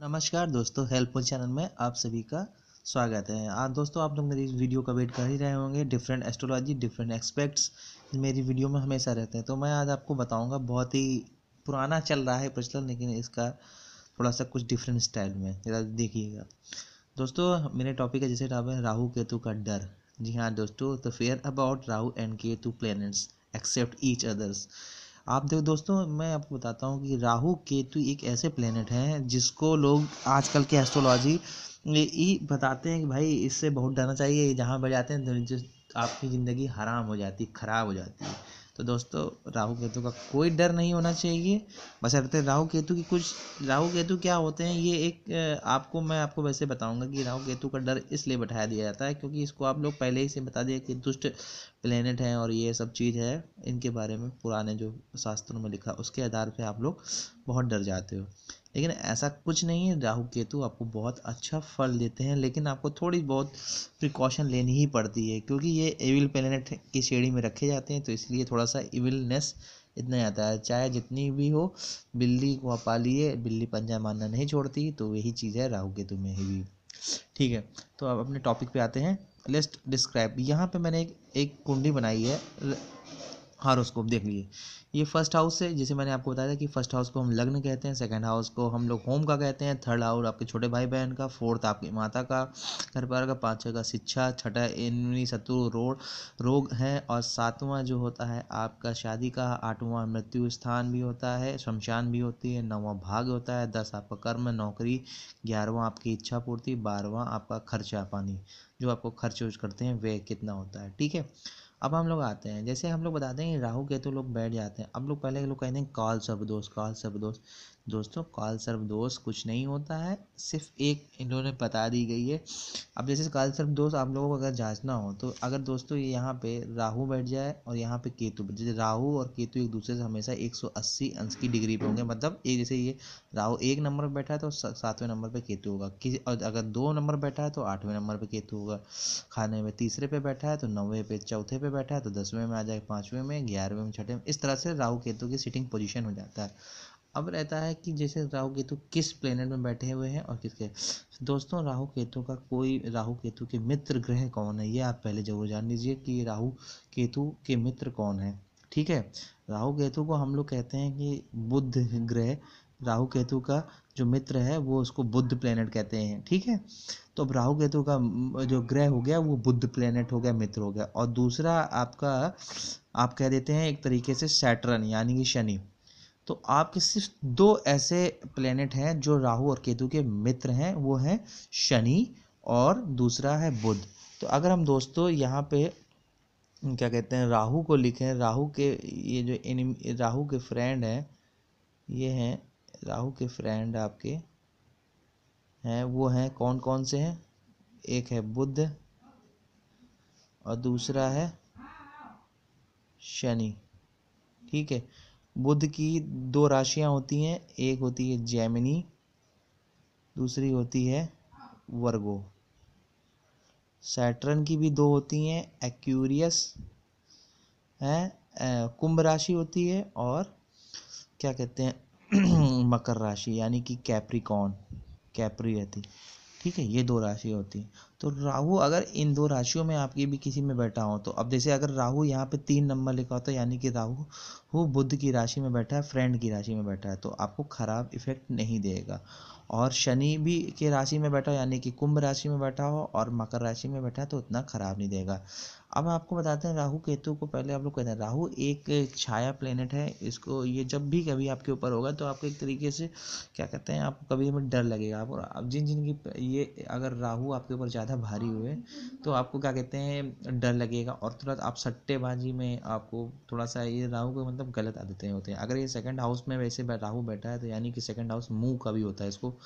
नमस्कार दोस्तों, helpful channel में आप सभी का स्वागत है। आज दोस्तों आप लोग मेरी इस वीडियो का वेट कर ही रहे होंगे। डिफरेंट एस्ट्रोलॉजी, डिफरेंट एक्सपेक्ट्स मेरी वीडियो में हमेशा रहते हैं। तो मैं आज आपको बताऊंगा, बहुत ही पुराना चल रहा है प्रचलन, लेकिन इसका थोड़ा सा कुछ डिफरेंट स्टाइल में, जरा देखिएगा दोस्तों। मेरे टॉपिक है जैसे राहु केतु का डर। जी हाँ दोस्तों, the fear about Rahu and Ketu planets accept each others. आप देखो दोस्तों, मैं आपको बताता हूँ कि राहु केतु एक ऐसे प्लेनेट हैं जिसको लोग आजकल के एस्ट्रोलॉजी ये बताते हैं कि भाई इससे बहुत डरना चाहिए, जहाँ बढ़ जाते हैं तो आपकी ज़िंदगी हराम हो जाती है, ख़राब हो जाती है। तो दोस्तों, राहु केतु का कोई डर नहीं होना चाहिए, बशर्ते राहु केतु क्या होते हैं। ये एक मैं आपको वैसे बताऊंगा कि राहु केतु का डर इसलिए बैठाया दिया जाता है क्योंकि इसको आप लोग पहले ही से बता दिया कि दुष्ट प्लेनेट हैं और ये सब चीज़ है। इनके बारे में पुराने जो शास्त्रों में लिखा उसके आधार पे आप लोग बहुत डर जाते हो, लेकिन ऐसा कुछ नहीं है। राहु केतु आपको बहुत अच्छा फल देते हैं, लेकिन आपको थोड़ी बहुत प्रिकॉशन लेनी ही पड़ती है क्योंकि ये एविल प्लेनेट की श्रेणी में रखे जाते हैं। तो इसलिए थोड़ा सा इविलनेस इतना आता है, चाहे जितनी भी हो। बिल्ली को आप पालिए, बिल्ली पंजा मारना नहीं छोड़ती, तो वही चीज़ है राहु केतु में ही भी। ठीक है, तो अब अपने टॉपिक पे आते हैं। Let's describe. यहाँ पे मैंने एक कुंडली बनाई है, हॉरोस्कोप देख लीजिए। ये फर्स्ट हाउस है, जिसे मैंने आपको बताया था कि फर्स्ट हाउस को हम लग्न कहते हैं, सेकंड हाउस को हम लोग होम का कहते हैं, थर्ड हाउस आपके छोटे भाई बहन का, फोर्थ आपकी माता का, घर परिवार का, पाँचवा का शिक्षा, छठा एनिमी शत्रु रोग है, और सातवां जो होता है आपका शादी का, आठवां मृत्यु स्थान भी होता है, शमशान भी होती है, नौवां भाग होता है, 10 आपका कर्म नौकरी, 11वां आपकी इच्छा पूर्ति, 12वां आपका खर्चा पानी, जो आपको खर्च वर्च करते हैं वे कितना होता है। ठीक है, अब हम लोग आते हैं, जैसे हम लोग बताते हैं राहु केतु लोग बैठ जाते हैं। अब लोग पहले लोग कहते हैं काल सर्पदोष, काल सर्पदोष। दोस्तों, काल सर्पदोष कुछ नहीं होता है, सिर्फ एक इन्होंने बता दी गई है। अब जैसे काल सर्पदोष आप लोगों को अगर जांचना हो तो अगर दोस्तों ये यहाँ पे राहु बैठ जाए और यहाँ पे केतु, जैसे राहु और केतु एक दूसरे से हमेशा 180 अंश की डिग्री पे होंगे, मतलब एक जैसे ये राहु 1 नंबर पर बैठा है तो 7वें नंबर पे केतु होगा, किसी और अगर 2 नंबर बैठा है तो 8वें नंबर पे केतु होगा, खाने में तीसरे पे बैठा है तो 9वें पे, चौथे पे बैठा है तो 10वें में आ जाए, 5वें में, 11वें में, छठे में। इस तरह से राहु केतु की सिटिंग पोजीशन हो जाता है। अब रहता है कि जैसे राहु केतु किस प्लेनेट में बैठे हुए हैं और किसके। दोस्तों, राहु केतु के मित्र ग्रह कौन है, ये आप पहले जरूर जान लीजिए कि राहु केतु के मित्र कौन है। ठीक है, राहु केतु को हम लोग कहते हैं कि बुध ग्रह, राहु केतु का जो मित्र है वो उसको बुध प्लेनेट कहते हैं। ठीक है, तो अब राहु केतु का जो ग्रह हो गया वो बुध प्लेनेट हो गया, मित्र हो गया। और दूसरा आपका आप कह देते हैं एक तरीके से सैटर्न यानी कि शनि। तो आपके सिर्फ 2 ऐसे प्लेनेट हैं जो राहु और केतु के मित्र हैं, वो हैं शनि और दूसरा है बुध। तो अगर हम दोस्तों यहाँ पे क्या कहते हैं राहु को लिखें, राहु के ये जो राहु के फ्रेंड हैं, ये हैं राहु के फ्रेंड आपके हैं, वो हैं कौन कौन से हैं। एक है बुध और दूसरा है शनि। ठीक है, बुध की 2 राशियां होती हैं, एक होती है जेमिनी, दूसरी होती है वर्गो। सैटर्न की भी 2 होती हैं, एक्यूरियस है, कुंभ राशि होती है, और क्या कहते हैं मकर राशि यानी कि कैप्री रहती। ठीक है, ये 2 राशि होती हैं। तो राहु अगर इन 2 राशियों में आपकी भी किसी में बैठा हो, तो अब जैसे अगर राहु यहाँ पे 3 नंबर लिखा होता है यानी कि राहु बुध की राशि में बैठा है, फ्रेंड की राशि में बैठा है, तो आपको खराब इफेक्ट नहीं देगा। और शनि भी के राशि में बैठा हो यानी कि कुंभ राशि में बैठा हो और मकर राशि में बैठा है तो उतना खराब नहीं देगा। अब आपको बताते हैं राहु केतु को। पहले आप लोग कहते हैं राहु एक छाया प्लेनेट है, इसको ये जब भी कभी आपके ऊपर होगा तो आपको एक तरीके से क्या कहते हैं, आपको कभी कभी डर लगेगा। आप अब जिन की ये अगर राहु आपके ऊपर ज़्यादा भारी हुए तो आपको क्या कहते हैं डर लगेगा, और तुरंत आप सट्टेबाजी में आपको थोड़ा सा, ये राहु को मतलब गलत आदतें होते हैं। अगर ये सेकंड हाउस में वैसे राहु बैठा है तो यानी कि सेकंड हाउस मुंह का भी होता है, इसको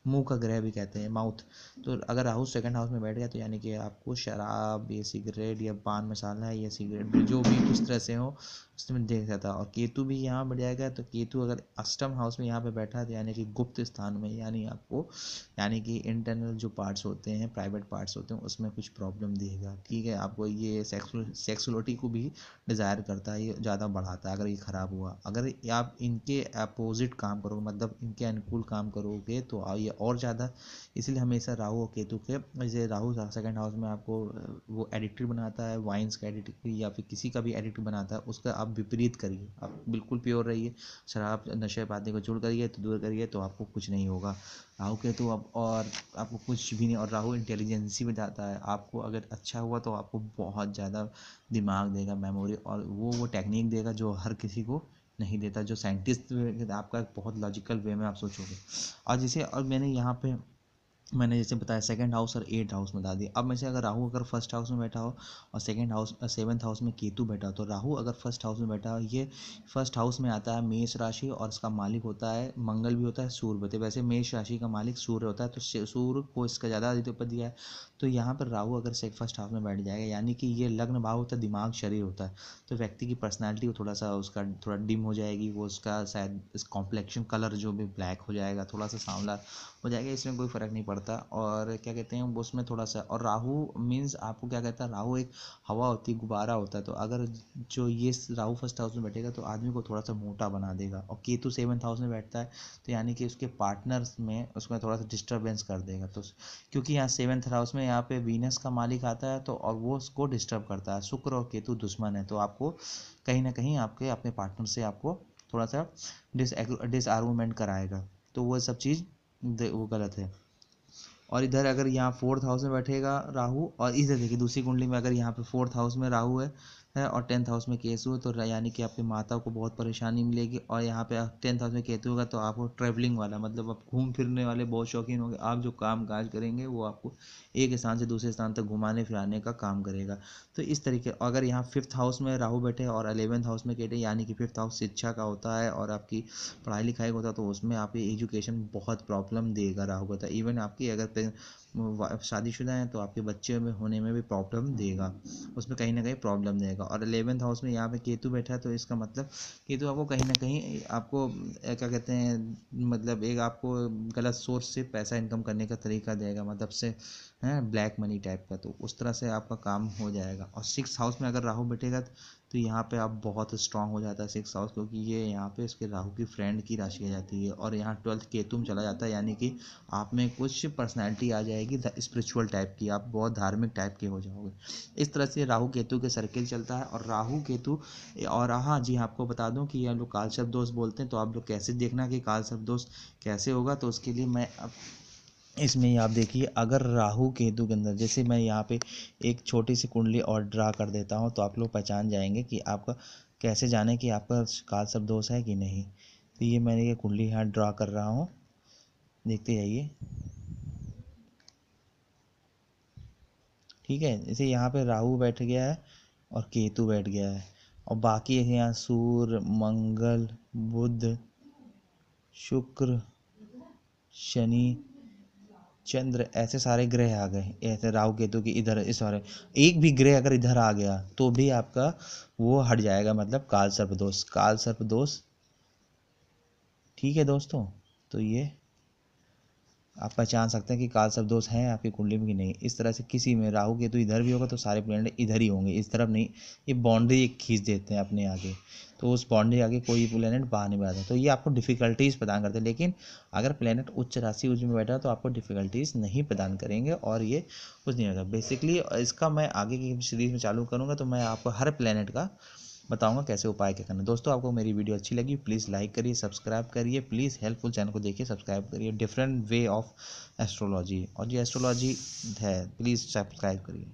मुंह का ग्रह भी कहते हैं, माउथ। तो अगर राहु सेकंड हाउस में बैठ गया तो यानी कि आपको शराब, ये सिगरेट या पान मसाला या सिगरेट जो भी किस तरह से हो, उसमें देख सकता है। और केतु भी यहाँ बढ़ जाएगा, तो केतु अगर अष्टम हाउस में यहाँ पे बैठा है तो यानी कि गुप्त स्थान में, यानी कि इंटरनल जो पार्ट्स होते हैं, प्राइवेट पार्ट्स होते हैं, उसमें कुछ प्रॉब्लम देगा। ठीक है, आपको ये सेक्सुअलिटी को भी डिज़ायर करता है, ये ज़्यादा बढ़ाता है अगर ये ख़राब हुआ। अगर आप इनके अपोजिट काम करोगे, मतलब इनके अनुकूल काम करोगे, तो ये और ज़्यादा। इसलिए हमेशा राहु और केतु के, जैसे राहु सेकंड हाउस में आपको वो एडिक्टेड बनाता है, वाइन्स का एडिक्टेड या फिर किसी का भी एडिक्ट बनाता है, उसका आप विपरीत करिए, आप बिल्कुल प्योर रहिए, शराब नशे पाती को छोड़ करिए, तो दूर करिए, तो आपको कुछ नहीं होगा। राहु केतु अब और आपको कुछ भी नहीं। और राहु इंटेलिजेंसी में जाता है, आपको अगर अच्छा हुआ तो आपको बहुत ज़्यादा दिमाग देगा, मेमोरी, और वो टेक्निक देगा जो हर किसी को नहीं देता, जो साइंटिस्ट आपका बहुत लॉजिकल वे में आप सोचोगे। और जैसे, और मैंने जैसे बताया सेकंड हाउस और एट हाउस में बता दिया। अब में से अगर राहु अगर फर्स्ट हाउस में बैठा हो और सेकंड हाउस सेवन्थ हाउस में केतु बैठा हो, तो राहु अगर फर्स्ट हाउस में बैठा हो, ये फर्स्ट हाउस में आता है मेष राशि, और इसका मालिक होता है मंगल भी होता है, सूर्य होता है। वैसे मेष राशि का मालिक सूर्य होता है, तो सूर्य को इसका ज़्यादा अधिपति दिया है। तो यहाँ पर राहु अगर फर्स्ट हाउस में बैठ जाएगा, यानी कि ये लग्न भाव होता है, दिमाग शरीर होता है, तो व्यक्ति की पर्सनैलिटी को थोड़ा डिम हो जाएगी, वो उसका शायद इस कॉम्प्लेक्शन कलर जो भी ब्लैक हो जाएगा, थोड़ा सा सांवला हो जाएगा, इसमें कोई फ़र्क नहीं पड़ता। और क्या कहते हैं वो, उसमें थोड़ा सा, और राहु मीन्स आपको क्या कहता है, राहु एक हवा होती है, गुब्बारा होता है, तो अगर जो ये राहु फर्स्ट हाउस में बैठेगा तो आदमी को थोड़ा सा मोटा बना देगा। और केतु सेवन्थ हाउस में बैठता है, तो यानी कि उसके पार्टनर्स में उसमें थोड़ा सा डिस्टर्बेंस कर देगा। तो क्योंकि यहाँ सेवन्थ हाउस में यहाँ पे वीनस का मालिक आता है, तो और वो उसको डिस्टर्ब करता है, शुक्र और केतु दुश्मन है, तो आपको कहीं ना कहीं आपके अपने पार्टनर से आपको थोड़ा सा डिसआर्गूमेंट कराएगा, तो वो सब चीज़ वो गलत है। और इधर अगर यहाँ फोर्थ हाउस में बैठेगा राहु, और इधर देखिए दूसरी कुंडली में अगर यहाँ पे फोर्थ हाउस में राहु है और टेंथ हाउस में केतु है, तो यानी कि आपकी माता को बहुत परेशानी मिलेगी। और यहाँ पे टेंथ हाउस में केतु होगा, तो आपको ट्रैवलिंग वाला, मतलब आप घूम फिरने वाले बहुत शौकीन होंगे। आप जो काम काज करेंगे वो आपको एक स्थान से दूसरे स्थान तक घुमाने फिराने का काम करेगा। तो इस तरीके, अगर यहाँ फिफ्थ हाउस में राहु बैठे और 11th हाउस में केतु, यानी कि फिफ्थ हाउस शिक्षा का होता है और आपकी पढ़ाई लिखाई का होता है, तो उसमें आपकी एजुकेशन बहुत प्रॉब्लम देगा राहु का। इवन आपकी अगर शादीशुदा हैं तो आपके बच्चे में होने में भी प्रॉब्लम देगा, उसमें कहीं ना कहीं प्रॉब्लम देगा। और 11th हाउस में यहाँ पे केतु बैठा है, तो इसका मतलब केतु आपको कहीं ना कहीं आपको क्या कहते हैं, मतलब एक आपको गलत सोर्स से पैसा इनकम करने का तरीका देगा, मतलब से है ब्लैक मनी टाइप का, तो उस तरह से आपका काम हो जाएगा। और सिक्स हाउस में अगर राहु बैठेगा, तो यहाँ पे आप बहुत स्ट्रांग हो जाता है सिक्स हाउस, क्योंकि ये यहाँ पे इसके राहु की फ्रेंड की राशि आ जाती है। और यहाँ 12th केतु में चला जाता है, यानी कि आप में कुछ पर्सनैलिटी आ जाएगी स्पिरिचुअल टाइप की, आप बहुत धार्मिक टाइप के हो जाओगे। इस तरह से राहु केतु के सर्किल चलता है। और राहु केतु, और हाँ जी, आपको बता दूं कि हम लोग कालसर्प दोष बोलते हैं, तो आप लोग कैसे देखना कि कालसर्प दोष कैसे होगा, तो उसके लिए मैं अब इसमें आप देखिए, अगर राहु केतु के अंदर, जैसे मैं यहाँ पे एक छोटी सी कुंडली और ड्रा कर देता हूँ, तो आप लोग पहचान जाएंगे कि आपका कैसे जाने कि आपका कालसर्प दोष है कि नहीं। तो ये मैंने ये कुंडली यहाँ ड्रा कर रहा हूँ, देखते जाइए। ठीक है, जैसे यहाँ पे राहु बैठ गया है और केतु बैठ गया है, और बाकी यहाँ सूर्य, मंगल, बुध, शुक्र, शनि, चंद्र, ऐसे सारे ग्रह आ गए। ऐसे राहु केतु की इधर इस सारे, एक भी ग्रह अगर इधर आ गया तो भी आपका वो हट जाएगा, मतलब काल सर्प दोष, काल सर्प दोष। ठीक है दोस्तों, तो ये आप पहचान सकते हैं कि काल सर्प दोष है आपकी कुंडली में कि नहीं। इस तरह से किसी में राहु केतु इधर भी होगा तो सारे प्लेनेट इधर ही होंगे, इस तरफ नहीं। ये बाउंड्री एक खींच देते हैं अपने आगे, तो उस बाउंड्री आगे कोई प्लेनेट बाहर नहीं आता, तो ये आपको डिफिकल्टीज प्रदान करते हैं। लेकिन अगर प्लेनेट उच्च राशि उच्च में बैठा तो आपको डिफिकल्टीज नहीं प्रदान करेंगे, और ये कुछ नहीं होगा। बेसिकली इसका मैं आगे की सीरीज में चालू करूँगा, तो मैं आपको हर प्लेनेट का बताऊंगा कैसे उपाय क्या करना। दोस्तों, आपको मेरी वीडियो अच्छी लगी, प्लीज़ लाइक करिए, सब्सक्राइब करिए, प्लीज़ हेल्पफुल चैनल को देखिए, सब्सक्राइब करिए। डिफरेंट वे ऑफ एस्ट्रोलॉजी, और जो एस्ट्रोलॉजी है प्लीज़ सब्सक्राइब करिए।